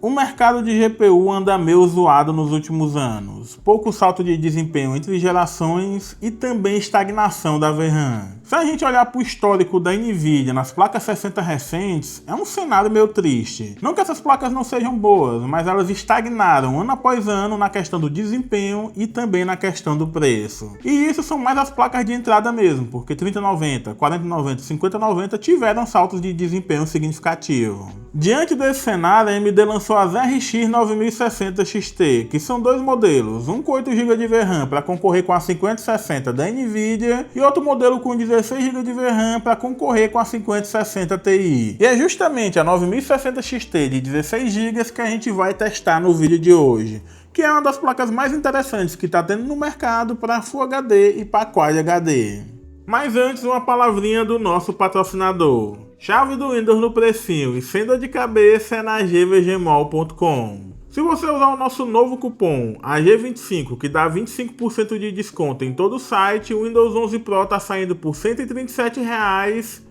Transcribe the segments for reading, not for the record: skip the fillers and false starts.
O mercado de GPU anda meio zoado nos últimos anos, pouco salto de desempenho entre gerações e também estagnação da VRAM. Se a gente olhar para o histórico da Nvidia nas placas 60 recentes, é um cenário meio triste. Não que essas placas não sejam boas, mas elas estagnaram ano após ano na questão do desempenho e também na questão do preço. E isso são mais as placas de entrada mesmo, porque 3090, 4090 e 5090 tiveram saltos de desempenho significativo. Diante desse cenário, a AMD lançou as RX 9060 XT, que são dois modelos, um com 8 GB de VRAM para concorrer com a 5060 da Nvidia e outro modelo com 16 GB de VRAM para concorrer com a 5060 Ti. E é justamente a 9060 XT de 16 GB que a gente vai testar no vídeo de hoje, que é uma das placas mais interessantes que está tendo no mercado para Full HD e para Quad HD. Mas antes, uma palavrinha do nosso patrocinador. Chave do Windows no precinho e sem dor de cabeça é na gvgmall.com. Se você usar o nosso novo cupom AG25, que dá 25% de desconto em todo o site, o Windows 11 Pro está saindo por R$ 137,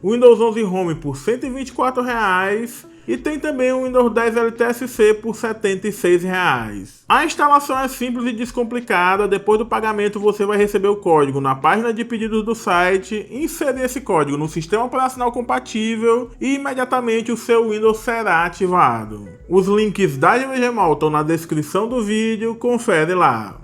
o Windows 11 Home por R$ 124 e tem também o Windows 10 LTSC por R$ 76. A instalação é simples e descomplicada. Depois do pagamento você vai receber o código na página de pedidos do site, inserir esse código no sistema operacional compatível e imediatamente o seu Windows será ativado. Os links da GVGMall estão na descrição do vídeo, confere lá.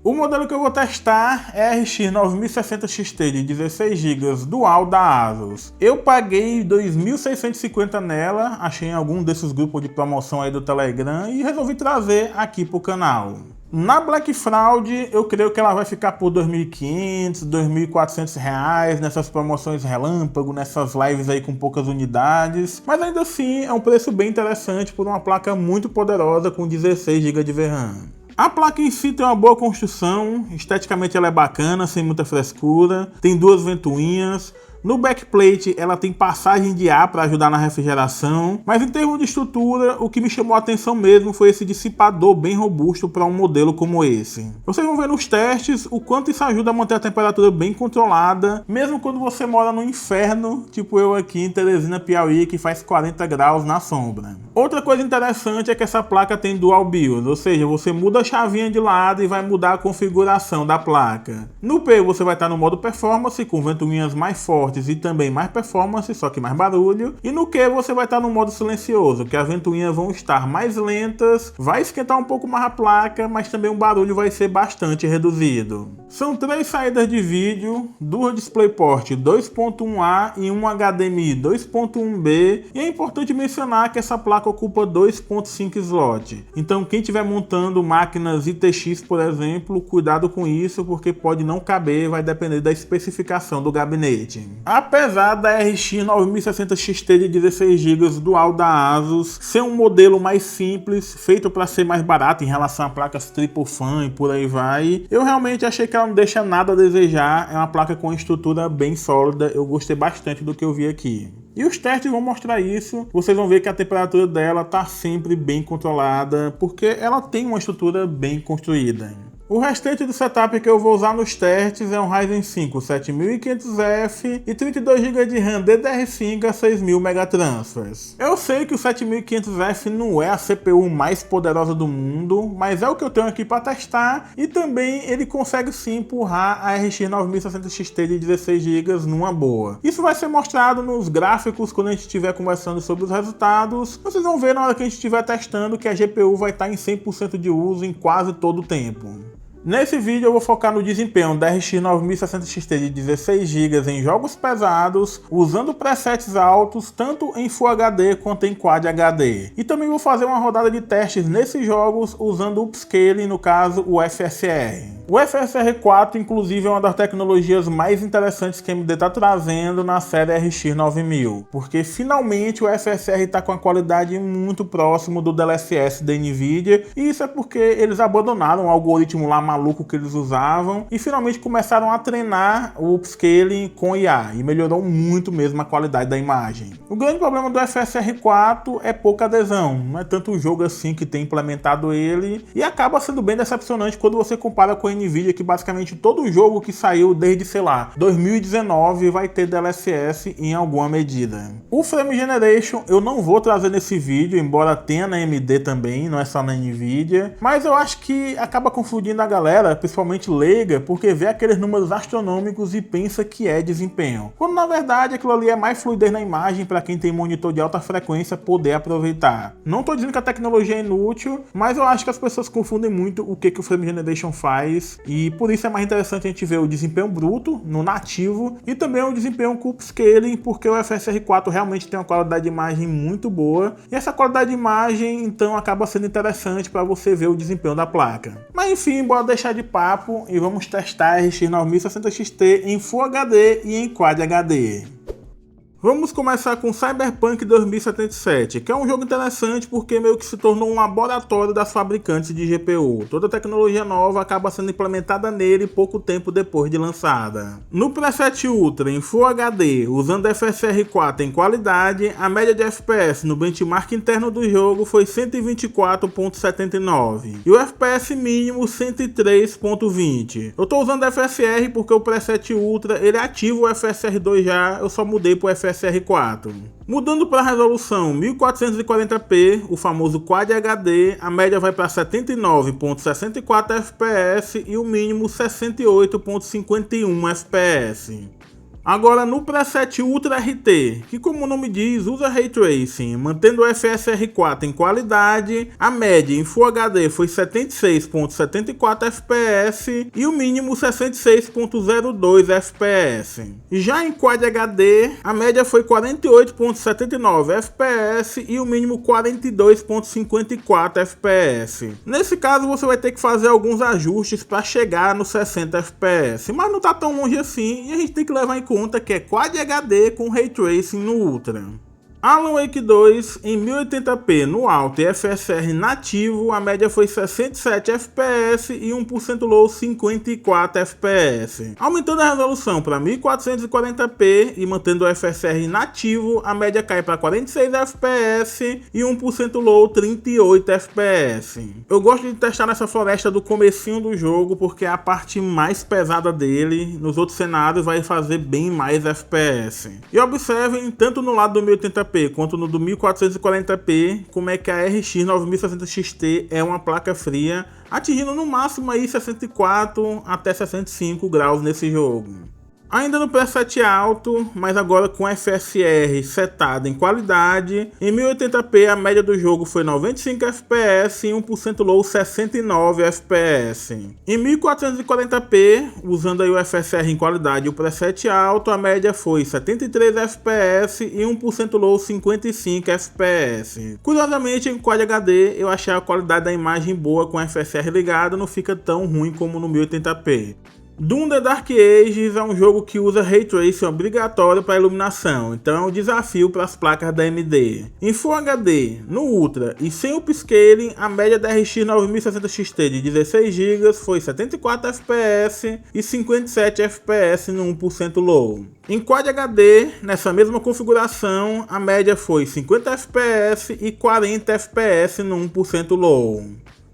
O modelo que eu vou testar é a RX 9060 XT de 16 GB dual da Asus. Eu paguei 2.650 nela, achei em algum desses grupos de promoção aí do Telegram e resolvi trazer aqui pro canal. Na Black Fraud, eu creio que ela vai ficar por R$ 2.500, R$ 2.400 nessas promoções relâmpago, nessas lives aí com poucas unidades. Mas ainda assim, é um preço bem interessante por uma placa muito poderosa com 16 GB de VRAM. A placa em si tem uma boa construção, esteticamente ela é bacana, sem muita frescura, tem duas ventoinhas. No backplate ela tem passagem de ar para ajudar na refrigeração, mas em termos de estrutura, o que me chamou a atenção mesmo foi esse dissipador bem robusto para um modelo como esse. Vocês vão ver nos testes o quanto isso ajuda a manter a temperatura bem controlada, mesmo quando você mora no inferno, tipo eu aqui em Teresina, Piauí, que faz 40 graus na sombra. Outra coisa interessante é que essa placa tem Dual BIOS, ou seja, você muda a chavinha de lado e vai mudar a configuração da placa. No P você vai estar no modo Performance, com ventoinhas mais fortes e também mais performance, só que mais barulho. E no Q você vai estar no modo silencioso, que as ventoinhas vão estar mais lentas, vai esquentar um pouco mais a placa, mas também o barulho vai ser bastante reduzido. São 3 saídas de vídeo, 2 DisplayPort 2.1A e um HDMI 2.1B, e é importante mencionar que essa placa ocupa 2.5 slot. Então quem estiver montando máquinas ITX, por exemplo, cuidado com isso, porque pode não caber, vai depender da especificação do gabinete. Apesar da RX 9060 XT de 16 GB dual da Asus ser um modelo mais simples, feito para ser mais barato em relação a placas triple fan e por aí vai, eu realmente achei que ela não deixa nada a desejar. É uma placa com estrutura bem sólida, eu gostei bastante do que eu vi aqui. E os testes vão mostrar isso, vocês vão ver que a temperatura dela está sempre bem controlada, porque ela tem uma estrutura bem construída. O restante do setup que eu vou usar nos testes é um Ryzen 5 7500F e 32 GB de RAM DDR5 a 6000 MT. Eu sei que o 7500F não é a CPU mais poderosa do mundo, mas é o que eu tenho aqui para testar, e também ele consegue sim empurrar a RX 9060 XT de 16 GB numa boa. Isso vai ser mostrado nos gráficos quando a gente estiver conversando sobre os resultados. Vocês vão ver na hora que a gente estiver testando que a GPU vai estar em 100% de uso em quase todo o tempo. Nesse vídeo eu vou focar no desempenho da RX 9060 XT de 16 GB em jogos pesados, usando presets altos tanto em Full HD quanto em Quad HD. E também vou fazer uma rodada de testes nesses jogos usando o Upscaling, no caso o FSR. O FSR 4 inclusive é uma das tecnologias mais interessantes que a AMD está trazendo na série RX 9000, porque finalmente o FSR está com a qualidade muito próximo do DLSS da Nvidia, e isso é porque eles abandonaram o algoritmo lá maluco que eles usavam e finalmente começaram a treinar o upscaling com IA e melhorou muito mesmo a qualidade da imagem. O grande problema do FSR4 é pouca adesão, não é tanto o jogo assim que tem implementado ele e acaba sendo bem decepcionante quando você compara com a Nvidia, que basicamente todo jogo que saiu desde, sei lá, 2019 vai ter DLSS em alguma medida. O Frame Generation eu não vou trazer nesse vídeo, embora tenha na AMD também, não é só na Nvidia, mas eu acho que acaba confundindo a galera, principalmente leiga, porque vê aqueles números astronômicos e pensa que é desempenho, quando na verdade aquilo ali é mais fluidez na imagem para quem tem monitor de alta frequência poder aproveitar. Não tô dizendo que a tecnologia é inútil, mas eu acho que as pessoas confundem muito o que o Frame Generation faz e por isso é mais interessante a gente ver o desempenho bruto no nativo e também o desempenho com upscaling, porque o FSR4 realmente tem uma qualidade de imagem muito boa e essa qualidade de imagem então acaba sendo interessante para você ver o desempenho da placa. Mas enfim, bora deixar de papo e vamos testar a RX 9060 XT em Full HD e em Quad HD. Vamos começar com Cyberpunk 2077, que é um jogo interessante porque meio que se tornou um laboratório das fabricantes de GPU. Toda tecnologia nova acaba sendo implementada nele pouco tempo depois de lançada. No preset Ultra em Full HD, usando FSR4 em qualidade, a média de FPS no benchmark interno do jogo foi 124.79 e o FPS mínimo 103.20. Eu estou usando FSR porque o preset Ultra ele ativa o FSR2 já, eu só mudei para o FSR4. Mudando para a resolução 1440p, o famoso Quad HD, a média vai para 79.64 FPS e o mínimo 68.51 FPS. Agora no preset Ultra RT, que como o nome diz, usa Ray Tracing, mantendo o FSR4 em qualidade, a média em Full HD foi 76.74 FPS e o mínimo 66.02 FPS. Já em Quad HD, a média foi 48.79 FPS e o mínimo 42.54 FPS. Nesse caso você vai ter que fazer alguns ajustes para chegar nos 60 FPS, mas não tá tão longe assim e a gente tem que levar em conta que é Quad HD com Ray Tracing no Ultra. Alan Wake 2 em 1080p no alto e FSR nativo, a média foi 67 FPS e 1% low 54 FPS. Aumentando a resolução para 1440p e mantendo o FSR nativo, a média cai para 46 FPS e 1% low 38 FPS. Eu gosto de testar nessa floresta do comecinho do jogo porque é a parte mais pesada dele, nos outros cenários vai fazer bem mais FPS. E observem, tanto no lado do 1080p quanto no do 1440p, como é que a RX 9060 XT é uma placa fria, atingindo no máximo aí 64 até 65 graus nesse jogo. Ainda no preset alto, mas agora com FSR setado em qualidade, em 1080p a média do jogo foi 95 FPS e 1% low 69 FPS. Em 1440p, usando aí o FSR em qualidade e o preset alto, a média foi 73 FPS e 1% low 55 FPS. Curiosamente, em Quad HD eu achei a qualidade da imagem boa com FSR ligado, não fica tão ruim como no 1080p. Doom The Dark Ages é um jogo que usa Ray Tracing obrigatório para iluminação, então é um desafio para as placas da AMD. Em Full HD, no Ultra e sem upscaling, a média da RX 9060 XT de 16 GB foi 74 FPS e 57 FPS no 1% low. Em Quad HD, nessa mesma configuração, a média foi 50 FPS e 40 FPS no 1% low.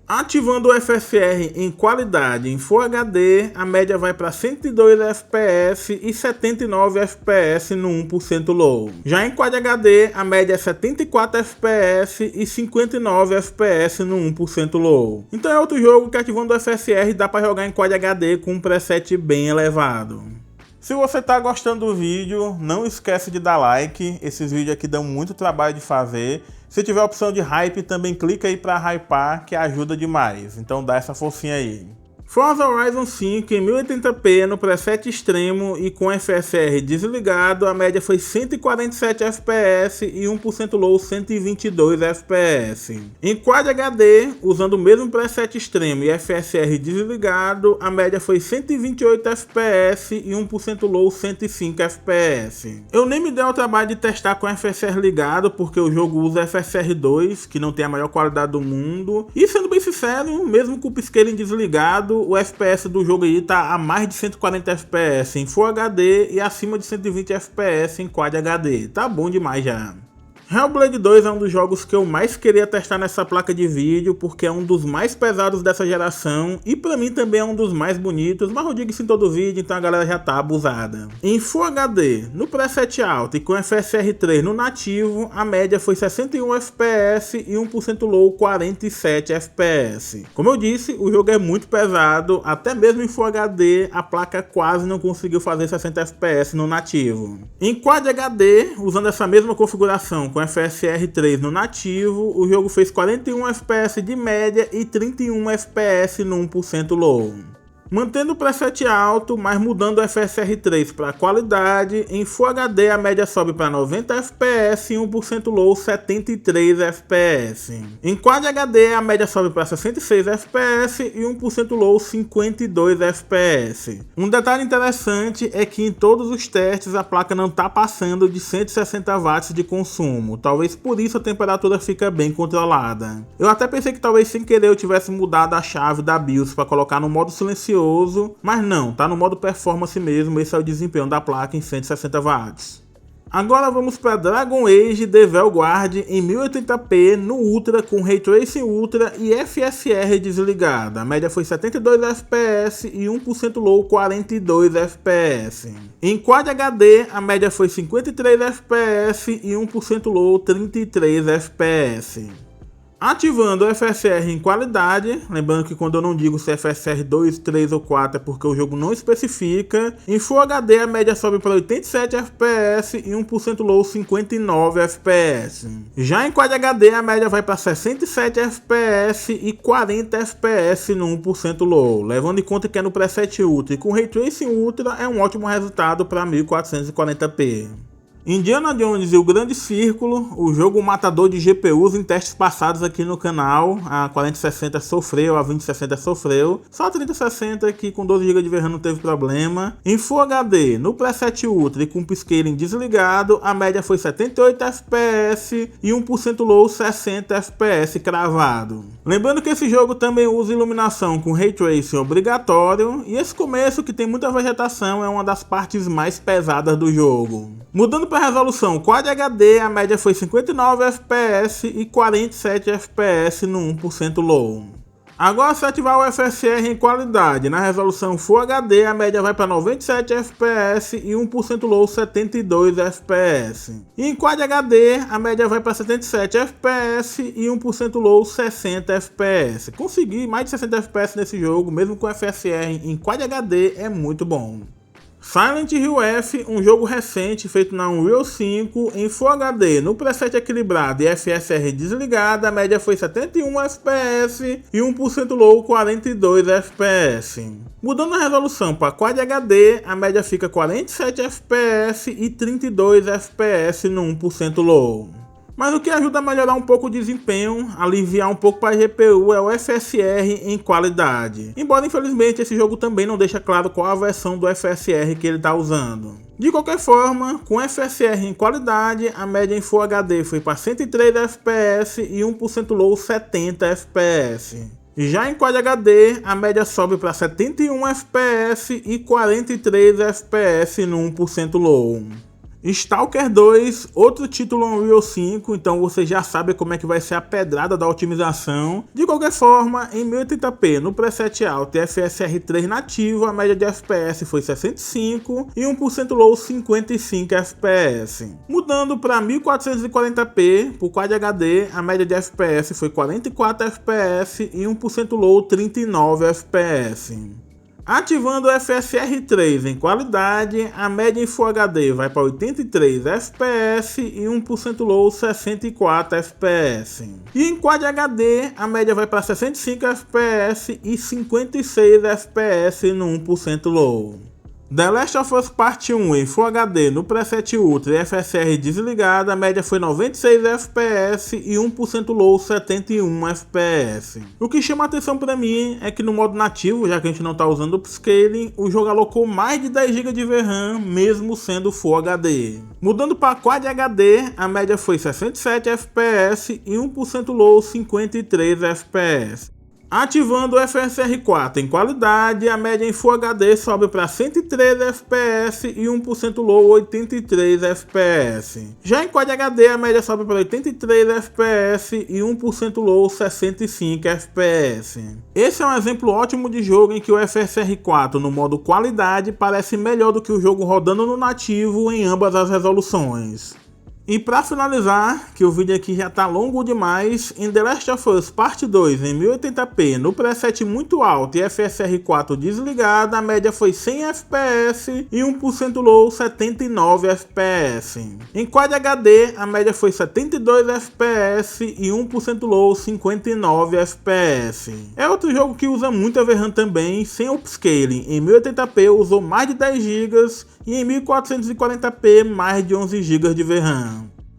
Ativando o FSR em qualidade em Full HD, a média vai para 102 FPS e 79 FPS no 1% low. Já em Quad HD, a média é 74 FPS e 59 FPS no 1% low. Então é outro jogo que ativando o FSR dá para jogar em Quad HD com um preset bem elevado. Se você está gostando do vídeo, não esquece de dar like, esses vídeos aqui dão muito trabalho de fazer. Se tiver a opção de hype, também clica aí para hypar, que ajuda demais, então dá essa forcinha aí. Forza Horizon 5 em 1080p no preset extremo e com FSR desligado, a média foi 147 FPS e 1% low 122 FPS. Em Quad HD, usando o mesmo preset extremo e FSR desligado, a média foi 128 FPS e 1% low 105 FPS. Eu nem me dei ao trabalho de testar com FSR ligado, porque o jogo usa FSR2, que não tem a maior qualidade do mundo, e sendo bem sincero, mesmo com o upscaling desligado, o FPS do jogo aí tá a mais de 140 FPS em Full HD e acima de 120 FPS em Quad HD. Tá bom demais já. Hellblade 2 é um dos jogos que eu mais queria testar nessa placa de vídeo, porque é um dos mais pesados dessa geração e pra mim também é um dos mais bonitos, mas eu digo isso em todo vídeo, então a galera já tá abusada. Em Full HD, no preset alto e com FSR 3 no nativo, a média foi 61 FPS e 1% low 47 FPS. Como eu disse, o jogo é muito pesado, até mesmo em Full HD a placa quase não conseguiu fazer 60 FPS no nativo. Em Quad HD, usando essa mesma configuração com FSR 3 no nativo, o jogo fez 41 FPS de média e 31 FPS no 1% low. Mantendo o preset alto, mas mudando o FSR 3 para qualidade, em Full HD a média sobe para 90 FPS e 1% low 73 FPS. Em Quad HD a média sobe para 66 FPS e 1% low 52 FPS. Um detalhe interessante é que em todos os testes a placa não está passando de 160 watts de consumo, talvez por isso a temperatura fica bem controlada. Eu até pensei que talvez sem querer eu tivesse mudado a chave da BIOS para colocar no modo silencioso, mas não, tá no modo performance mesmo, esse é o desempenho da placa em 160 watts. Agora vamos para Dragon Age The Veilguard em 1080p no Ultra com Ray Tracing Ultra e FSR desligada. A média foi 72 FPS e 1% low 42 FPS. Em Quad HD a média foi 53 FPS e 1% low 33 FPS. Ativando o FSR em qualidade, lembrando que quando eu não digo se é FSR 2, 3 ou 4 é porque o jogo não especifica. Em Full HD a média sobe para 87 FPS e 1% low 59 FPS. Já em Quad HD a média vai para 67 FPS e 40 FPS no 1% low. Levando em conta que é no preset Ultra e com Ray Tracing Ultra é um ótimo resultado para 1440p. Indiana Jones e o Grande Círculo, o jogo matador de GPUs em testes passados aqui no canal. A 4060 sofreu, a 2060 sofreu. Só a 3060 que com 12 GB de VRAM não teve problema. Em Full HD, no preset Ultra e com upscaling desligado, a média foi 78 FPS e 1% low 60 FPS cravado. Lembrando que esse jogo também usa iluminação com Ray Tracing obrigatório. E esse começo, que tem muita vegetação, é uma das partes mais pesadas do jogo. Mudando para a resolução Quad HD, a média foi 59 FPS e 47 FPS no 1% low. Agora, se ativar o FSR em qualidade, na resolução Full HD, a média vai para 97 FPS e 1% low 72 FPS. E em Quad HD, a média vai para 77 FPS e 1% low 60 FPS. Conseguir mais de 60 FPS nesse jogo, mesmo com FSR em Quad HD, é muito bom. Silent Hill F, um jogo recente feito na Unreal 5 em Full HD, no preset equilibrado e FSR desligada, a média foi 71 FPS e 1% low 42 FPS. Mudando a resolução para Quad HD, a média fica 47 FPS e 32 FPS no 1% low. Mas o que ajuda a melhorar um pouco o desempenho, aliviar um pouco para a GPU é o FSR em qualidade. Embora infelizmente esse jogo também não deixa claro qual a versão do FSR que ele está usando. De qualquer forma, com FSR em qualidade, a média em Full HD foi para 103 FPS e 1% low 70 FPS. Já em Quad HD, a média sobe para 71 FPS e 43 FPS no 1% low. Stalker 2, outro título Unreal 5, então você já sabe como é que vai ser a pedrada da otimização. De qualquer forma, em 1080p no preset alto e FSR 3 nativo, a média de FPS foi 65 e 1% low 55 FPS. Mudando para 1440p por Quad HD, a média de FPS foi 44 FPS e 1% low 39 FPS. Ativando o FSR 3 em qualidade, a média em Full HD vai para 83 FPS e 1% low 64 FPS. E em Quad HD, a média vai para 65 FPS e 56 FPS no 1% low. The Last of Us Part 1 em Full HD no preset Ultra e FSR desligada, a média foi 96 FPS e 1% low 71 FPS. O que chama a atenção para mim é que no modo nativo, já que a gente não está usando o upscaling, o jogo alocou mais de 10 GB de VRAM, mesmo sendo Full HD. Mudando para Quad HD, a média foi 67 FPS e 1% low 53 FPS. Ativando o FSR4 em qualidade, a média em Full HD sobe para 103 FPS e 1% low 83 FPS. Já em Quad HD, a média sobe para 83 FPS e 1% low 65 FPS. Esse é um exemplo ótimo de jogo em que o FSR4 no modo qualidade parece melhor do que o jogo rodando no nativo em ambas as resoluções. E para finalizar, que o vídeo aqui já tá longo demais, em The Last of Us Parte 2 em 1080p no preset muito alto e FSR4 desligado, a média foi 100 FPS e 1% low 79 FPS. Em Quad HD, a média foi 72 FPS e 1% low 59 FPS. É outro jogo que usa muito a VRAM também, sem upscaling. Em 1080p usou mais de 10 GB e em 1440p mais de 11 GB de VRAM.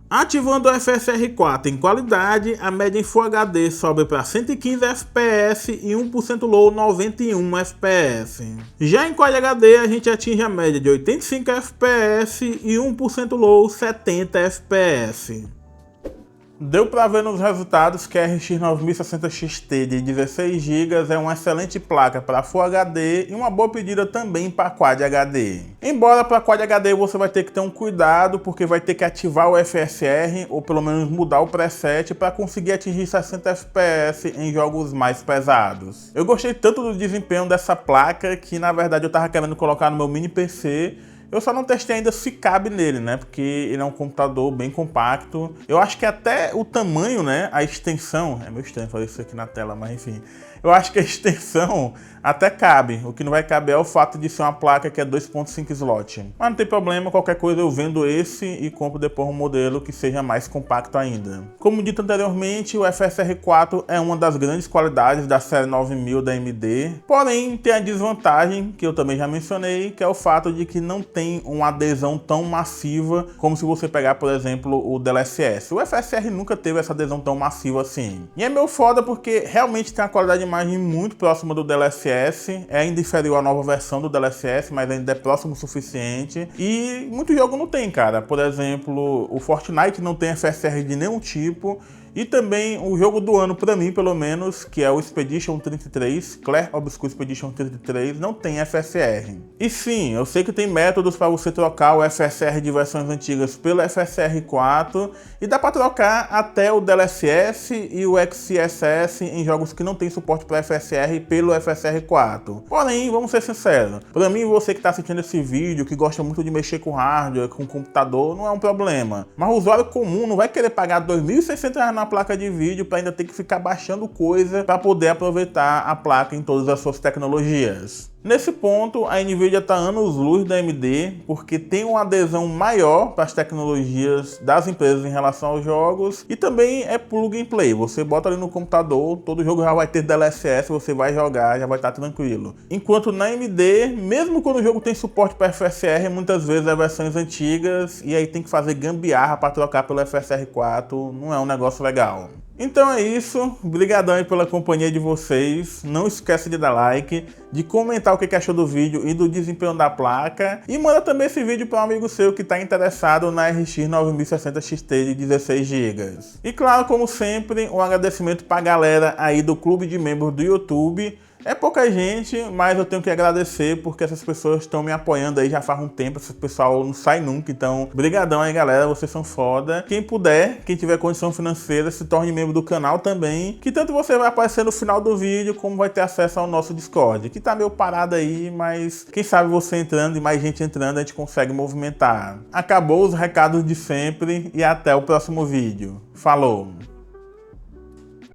Ativando o FSR4 em qualidade, a média em Full HD sobe para 115 FPS e 1% low 91 FPS. Já em Quad HD a gente atinge a média de 85 FPS e 1% low 70 FPS. Deu para ver nos resultados que a RX 9060 XT de 16 GB é uma excelente placa para Full HD e uma boa pedida também para Quad HD. Embora para Quad HD você vai ter que ter um cuidado, porque vai ter que ativar o FSR ou pelo menos mudar o preset para conseguir atingir 60 FPS em jogos mais pesados. Eu gostei tanto do desempenho dessa placa que na verdade eu estava querendo colocar no meu mini PC. Eu só não testei ainda se cabe nele, né? Porque ele é um computador bem compacto. Eu acho que até o tamanho, né? A extensão... É meio estranho fazer isso aqui na tela, mas enfim. Eu acho que a extensão até cabe. O que não vai caber é o fato de ser uma placa que é 2.5 slot. Mas não tem problema, qualquer coisa eu vendo esse e compro depois um modelo que seja mais compacto ainda. Como dito anteriormente, o FSR4 é uma das grandes qualidades da série 9000 da AMD. Porém, tem a desvantagem, que eu também já mencionei, que é o fato de que não tem uma adesão tão massiva como se você pegar, por exemplo, o DLSS. O FSR nunca teve essa adesão tão massiva assim. E é meio foda porque realmente tem uma qualidade de imagem muito próxima do DLSS, é ainda inferior à nova versão do DLSS, mas ainda é próximo o suficiente. E muito jogo não tem, cara. Por exemplo, o Fortnite não tem FSR de nenhum tipo. E também o jogo do ano, para mim pelo menos, que é o Expedition 33, Clair Obscur Expedition 33, não tem FSR. E sim, eu sei que tem métodos para você trocar o FSR de versões antigas pelo FSR4 e dá para trocar até o DLSS e o XCSS em jogos que não tem suporte para FSR pelo FSR4. Porém, vamos ser sinceros, para mim você que está assistindo esse vídeo, que gosta muito de mexer com hardware, com computador, não é um problema. Mas o usuário comum não vai querer pagar R$ 2.600 na placa de vídeo para ainda ter que ficar baixando coisa para poder aproveitar a placa em todas as suas tecnologias. Nesse ponto, a Nvidia está anos-luz da AMD, porque tem uma adesão maior para as tecnologias das empresas em relação aos jogos, e também é plug and play. Você bota ali no computador, todo jogo já vai ter DLSS, você vai jogar, já vai estar tranquilo. Enquanto na AMD, mesmo quando o jogo tem suporte para FSR, muitas vezes é versões antigas, e aí tem que fazer gambiarra para trocar pelo FSR4, não é um negócio legal. Então é isso, brigadão aí pela companhia de vocês, não esquece de dar like, de comentar o que achou do vídeo e do desempenho da placa, e manda também esse vídeo para um amigo seu que está interessado na RX 9060 XT de 16 GB. E claro, como sempre, um agradecimento para a galera aí do clube de membros do YouTube. É pouca gente, mas eu tenho que agradecer porque essas pessoas estão me apoiando aí já faz um tempo, esse pessoal não sai nunca, então brigadão aí galera, vocês são foda. Quem puder, quem tiver condição financeira, se torne membro do canal também, que tanto você vai aparecer no final do vídeo, como vai ter acesso ao nosso Discord, que tá meio parado aí, mas quem sabe você entrando e mais gente entrando, a gente consegue movimentar. Acabou os recados de sempre e até o próximo vídeo. Falou!